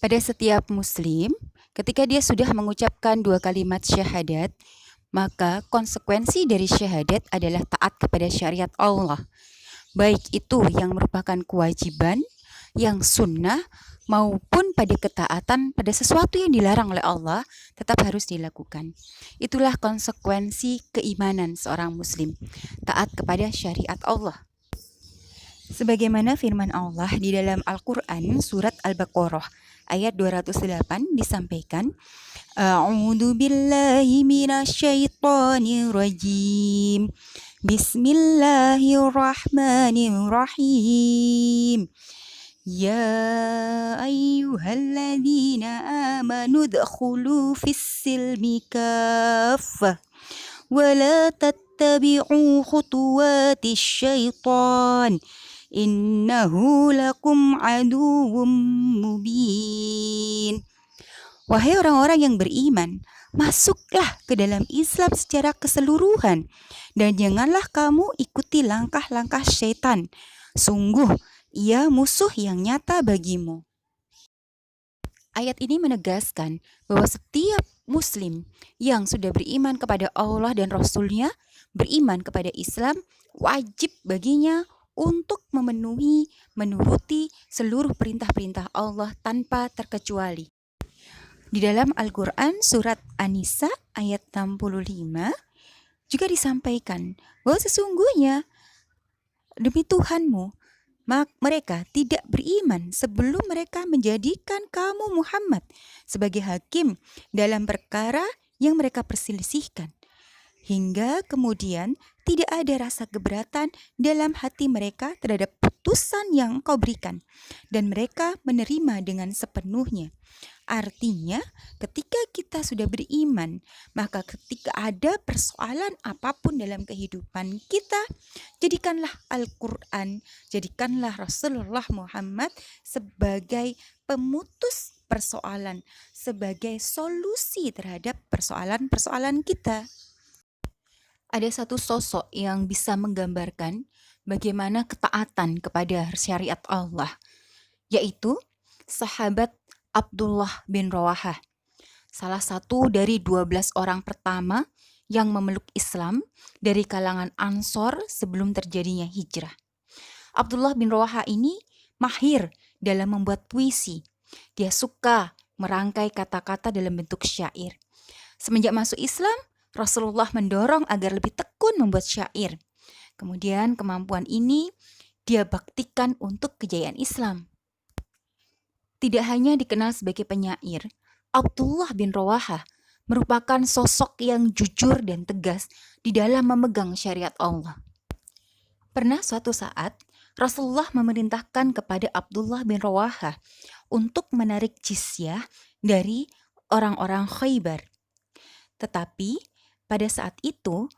Pada setiap muslim, ketika dia sudah mengucapkan 2 kalimat syahadat, maka konsekuensi dari syahadat adalah taat kepada syariat Allah. Baik itu yang merupakan kewajiban, yang sunnah, maupun pada ketaatan pada sesuatu yang dilarang oleh Allah, tetap harus dilakukan. Itulah konsekuensi keimanan seorang muslim, taat kepada syariat Allah. Sebagaimana firman Allah di dalam Al-Quran surat Al-Baqarah ayat 208 disampaikan, A'udzu billahi minasyaitonir rajim. Bismillahirrahmanirrahim. Ya ayyuhalladzina amanu dkhulu fis-silmi kaffah wa la tattabi'u khutuwatis syaitan. Innahu lakum aduwwum mubin. Wahai orang-orang yang beriman, masuklah ke dalam Islam secara keseluruhan dan janganlah kamu ikuti langkah-langkah syaitan. Sungguh, ia musuh yang nyata bagimu. Ayat ini menegaskan bahwa setiap muslim yang sudah beriman kepada Allah dan Rasul-Nya, beriman kepada Islam, wajib baginya untuk menuruti seluruh perintah-perintah Allah tanpa terkecuali. Di dalam Al-Quran surat An-Nisa ayat 65 juga disampaikan bahwa sesungguhnya demi Tuhanmu, mereka tidak beriman sebelum mereka menjadikan kamu Muhammad sebagai hakim dalam perkara yang mereka perselisihkan. Hingga kemudian tidak ada rasa keberatan dalam hati mereka terhadap putusan yang Engkau berikan, dan mereka menerima dengan sepenuhnya. Artinya, ketika kita sudah beriman, maka ketika ada persoalan apapun dalam kehidupan kita, jadikanlah Al-Quran, jadikanlah Rasulullah Muhammad sebagai pemutus persoalan, sebagai solusi terhadap persoalan-persoalan kita. Ada satu sosok yang bisa menggambarkan bagaimana ketaatan kepada syariat Allah, yaitu sahabat Abdullah bin Rawahah, salah satu dari 12 orang pertama yang memeluk Islam dari kalangan Ansor sebelum terjadinya hijrah. Abdullah bin Rawahah ini mahir dalam membuat puisi. Dia suka merangkai kata-kata dalam bentuk syair. Semenjak masuk Islam, Rasulullah mendorong agar lebih tekun membuat syair. Kemudian kemampuan ini dia baktikan untuk kejayaan Islam. Tidak hanya dikenal sebagai penyair, Abdullah bin Rawahah merupakan sosok yang jujur dan tegas di dalam memegang syariat Allah. Pernah suatu saat, Rasulullah memerintahkan kepada Abdullah bin Rawahah untuk menarik jizyah dari orang-orang Khaybar. Tetapi pada saat itu,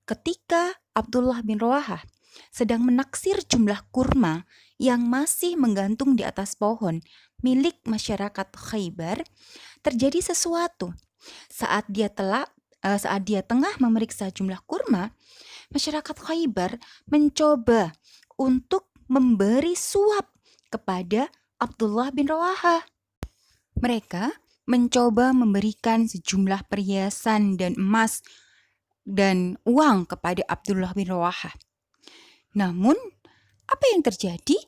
ketika Abdullah bin Rawahah sedang menaksir jumlah kurma yang masih menggantung di atas pohon milik masyarakat Khaybar, terjadi sesuatu. Saat dia tengah memeriksa jumlah kurma, masyarakat Khaybar mencoba untuk memberi suap kepada Abdullah bin Rawahah. Mereka mencoba memberikan sejumlah perhiasan dan emas dan uang kepada Abdullah bin Rawahah. Namun, apa yang terjadi?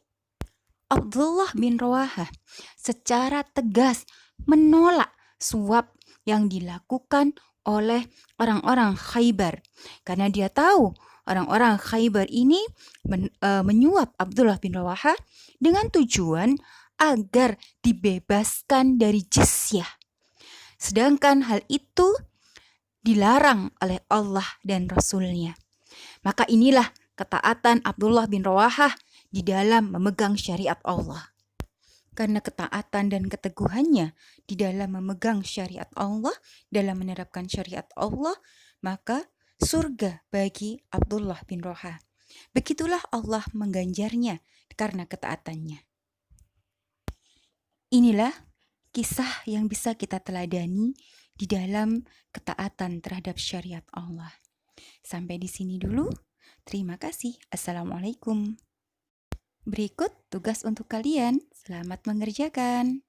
Abdullah bin Rawahah secara tegas menolak suap yang dilakukan oleh orang-orang Khaybar, karena dia tahu orang-orang Khaybar ini menyuap Abdullah bin Rawahah dengan tujuan agar dibebaskan dari jizyah. Sedangkan hal itu dilarang oleh Allah dan Rasul-Nya. Maka inilah ketaatan Abdullah bin Rawahah di dalam memegang syariat Allah. Karena ketaatan dan keteguhannya di dalam memegang syariat Allah, dalam menerapkan syariat Allah, maka surga bagi Abdullah bin Rawahah. Begitulah Allah mengganjarnya karena ketaatannya. Inilah kisah yang bisa kita teladani di dalam ketaatan terhadap syariat Allah. Sampai di sini dulu. Terima kasih. Assalamualaikum. Berikut tugas untuk kalian. Selamat mengerjakan.